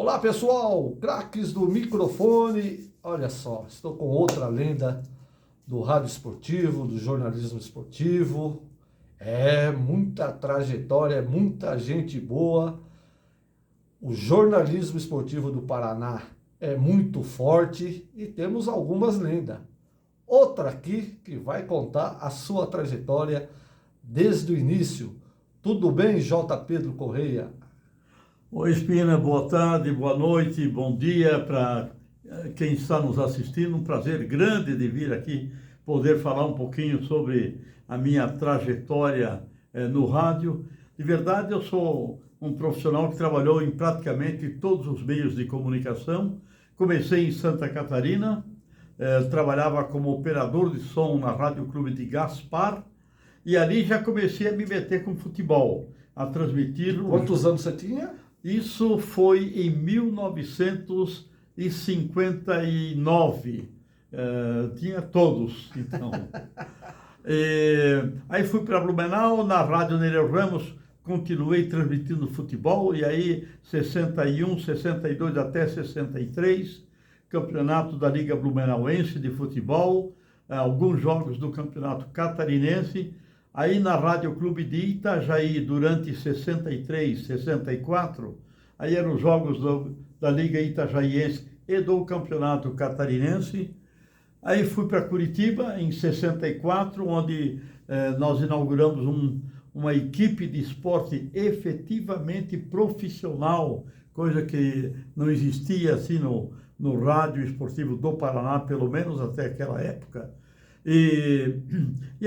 Olá pessoal, craques do microfone. Olha só, estou com outra lenda do rádio esportivo, do jornalismo esportivo. É muita trajetória, muita gente boa. O jornalismo esportivo do Paraná é muito forte e temos algumas lendas. Outra aqui que vai contar a sua trajetória desde o início. Tudo bem, J. Pedro Correia? Oi, Espina, boa tarde, boa noite, bom dia para quem está nos assistindo. Um prazer grande de vir aqui poder falar um pouquinho sobre a minha trajetória no rádio. De verdade, eu sou um profissional que trabalhou em praticamente todos os meios de comunicação. Comecei em Santa Catarina, trabalhava como operador de som na Rádio Clube de Gaspar e ali já comecei a me meter com futebol, a transmitir. Quantos anos você tinha? Isso foi em 1959. Tinha todos, então. Aí fui para Blumenau, na Rádio Nereu Ramos, continuei transmitindo futebol, e aí 61, 62 até 63, campeonato da Liga Blumenauense de futebol, alguns jogos do Campeonato Catarinense. Aí na Rádio Clube de Itajaí, durante 63, 64, aí eram os jogos da Liga Itajaiense e do Campeonato Catarinense. Aí fui para Curitiba, em 64, onde nós inauguramos uma equipe de esporte efetivamente profissional, coisa que não existia assim no rádio esportivo do Paraná, pelo menos até aquela época. E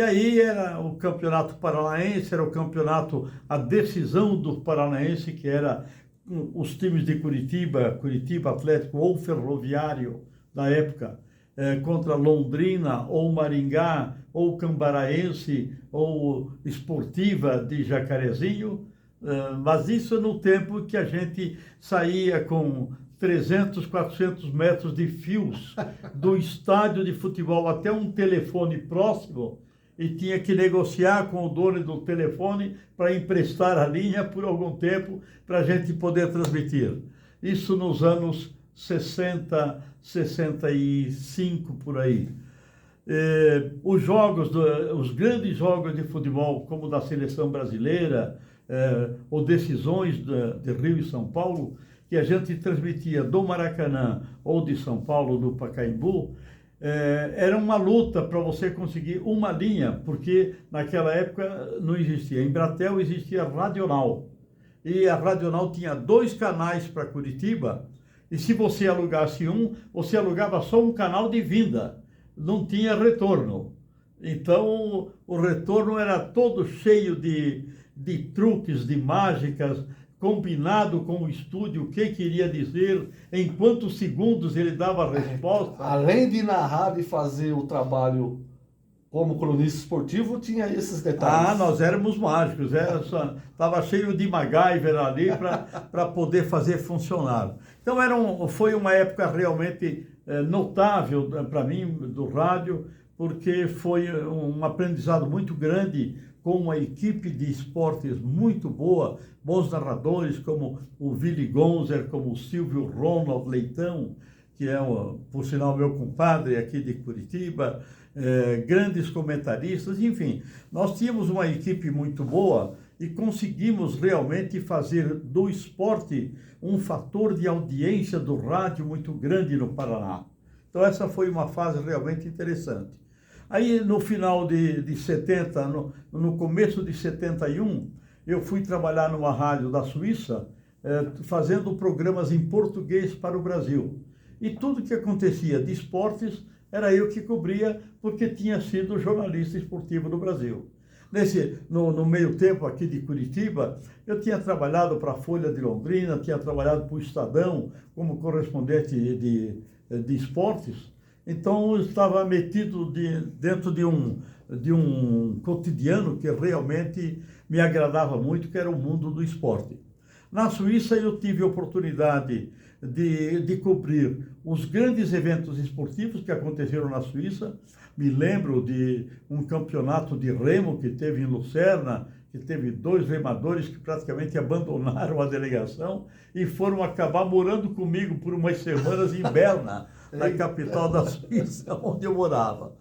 aí era o campeonato paranaense, era o campeonato, a decisão do paranaense, que era os times de Curitiba Atlético ou Ferroviário da época, contra Londrina ou Maringá ou Cambaraense ou Esportiva de Jacarezinho, mas isso no tempo que a gente saía com 300, 400 metros de fios do estádio de futebol até um telefone próximo e tinha que negociar com o dono do telefone para emprestar a linha por algum tempo para a gente poder transmitir. Isso nos anos 60, 65, por aí. Os grandes jogos de futebol, como da seleção brasileira, ou decisões de Rio e São Paulo, que a gente transmitia do Maracanã ou de São Paulo, do Pacaembu, era uma luta para você conseguir uma linha, porque naquela época não existia. Em Embratel existia a Radional, e a Radional tinha 2 canais para Curitiba, e se você alugasse você alugava só um canal de vinda, não tinha retorno. Então o retorno era todo cheio de truques, de mágicas, combinado com o estúdio o que queria dizer, em quantos segundos ele dava a resposta. Além de narrar e fazer o trabalho como cronista esportivo, tinha esses detalhes. Nós éramos mágicos, estava cheio de MacGyver ali para poder fazer funcionar. Então foi uma época realmente notável para mim do rádio, porque foi um aprendizado muito grande, com uma equipe de esportes muito boa, bons narradores como o Willy Gonzer, como o Silvio Ronald Leitão, que é, por sinal, meu compadre aqui de Curitiba, grandes comentaristas, enfim. Nós tínhamos uma equipe muito boa e conseguimos realmente fazer do esporte um fator de audiência do rádio muito grande no Paraná. Então essa foi uma fase realmente interessante. Aí no final de 70, no começo de 71, eu fui trabalhar numa rádio da Suíça, fazendo programas em português para o Brasil. E tudo que acontecia de esportes era eu que cobria, porque tinha sido jornalista esportivo do Brasil. No meio tempo aqui de Curitiba, eu tinha trabalhado para a Folha de Londrina, tinha trabalhado para o Estadão como correspondente de esportes. Então, eu estava metido dentro de um cotidiano que realmente me agradava muito, que era o mundo do esporte. Na Suíça, eu tive a oportunidade de cobrir os grandes eventos esportivos que aconteceram na Suíça. Me lembro de um campeonato de remo que teve em Lucerna, que teve 2 remadores que praticamente abandonaram a delegação e foram acabar morando comigo por umas semanas em Berna, na capital da Suíça, onde eu morava.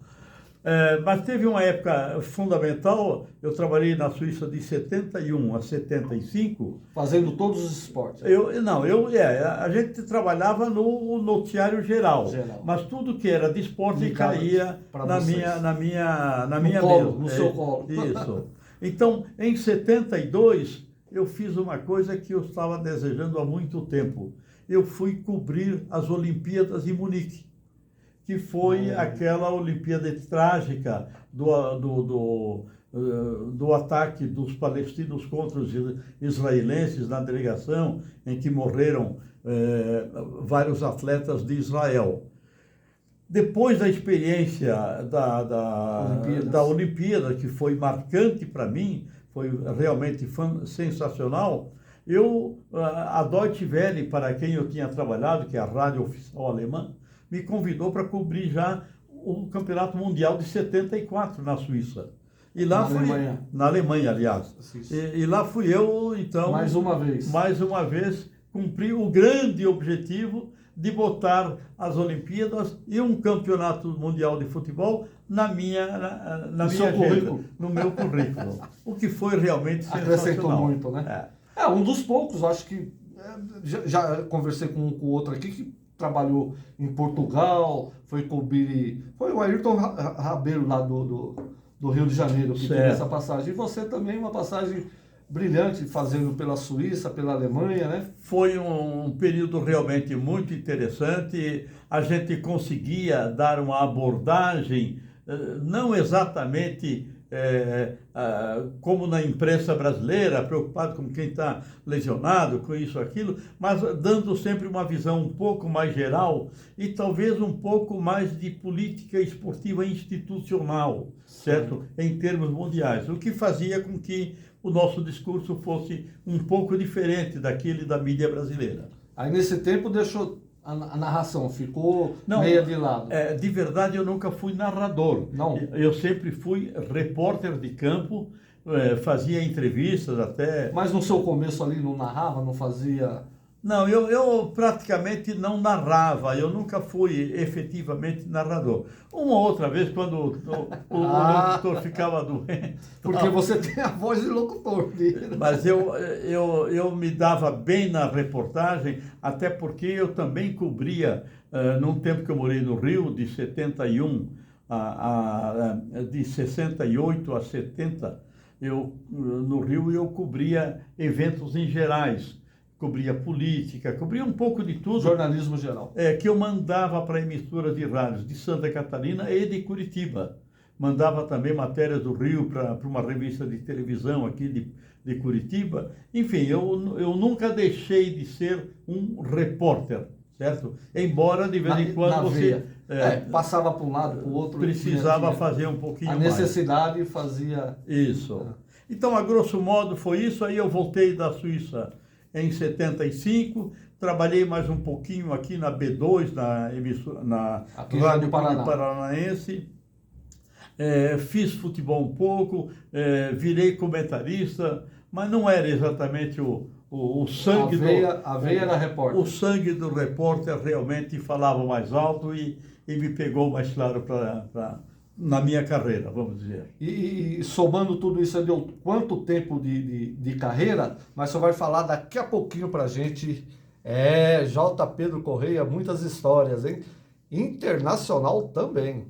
Mas teve uma época fundamental, eu trabalhei na Suíça de 71 a 75. Fazendo todos os esportes. A gente trabalhava no noticiário geral, mas tudo que era de esporte caía na minha colo, mesa. no seu colo. Isso. Então, em 72, eu fiz uma coisa que eu estava desejando há muito tempo. Eu fui cobrir as Olimpíadas em Munique, que foi aquela Olimpíada trágica do ataque dos palestinos contra os israelenses na delegação, em que morreram vários atletas de Israel. Depois da experiência da Olimpíada, que foi marcante para mim, foi realmente sensacional, a Deutsche Welle, para quem eu tinha trabalhado, que é a rádio oficial alemã, me convidou para cobrir já o Campeonato Mundial de 74 na Suíça. E lá na Alemanha, aliás. E lá fui eu, então, mais uma vez, cumpri o grande objetivo de botar as Olimpíadas e um Campeonato Mundial de Futebol no meu currículo. O que foi realmente sensacional. Acrescentou muito, né? Um dos poucos, acho que já conversei com o outro aqui que trabalhou em Portugal, foi o Ayrton Rabeiro lá do Rio de Janeiro que teve essa passagem. E você também, uma passagem brilhante, fazendo pela Suíça, pela Alemanha, né? Foi um período realmente muito interessante. A gente conseguia dar uma abordagem, não exatamente como na imprensa brasileira, preocupado com quem está lesionado, com isso, aquilo, mas dando sempre uma visão um pouco mais geral e talvez um pouco mais de política esportiva institucional, certo? Em termos mundiais, o que fazia com que o nosso discurso fosse um pouco diferente daquele da mídia brasileira. Aí nesse tempo deixou a narração, ficou meia de lado. De verdade, eu nunca fui narrador. Não. Eu sempre fui repórter de campo, fazia entrevistas até... Mas no seu começo ali não narrava, não fazia... Não, eu praticamente não narrava, eu nunca fui efetivamente narrador. Uma outra vez, quando o locutor ficava doente... Porque você tem a voz de locutor dele. Mas eu me dava bem na reportagem, até porque eu também cobria, num tempo que eu morei no Rio, de 71 de 68 a 70, no Rio eu cobria eventos em gerais. Cobria política, cobria um pouco de tudo. Jornalismo geral. Que eu mandava para emissoras de rádios de Santa Catarina e de Curitiba. Mandava também matérias do Rio para uma revista de televisão aqui de Curitiba. Enfim, eu nunca deixei de ser um repórter, certo? Embora de vez em quando você... passava para um lado, para o outro. Precisava fazer um pouquinho mais. A necessidade fazia... Isso. Então, a grosso modo, foi isso. Aí eu voltei da Suíça em 75, trabalhei mais um pouquinho aqui na B2, na Rádio Paranaense, fiz futebol um pouco, virei comentarista, mas não era exatamente o sangue a veia era repórter. O sangue do repórter realmente falava mais alto e me pegou mais claro na minha carreira, vamos dizer. E somando tudo isso, deu quanto tempo de carreira? Mas você vai falar daqui a pouquinho pra gente. J. Pedro Correia, muitas histórias, hein? Internacional também.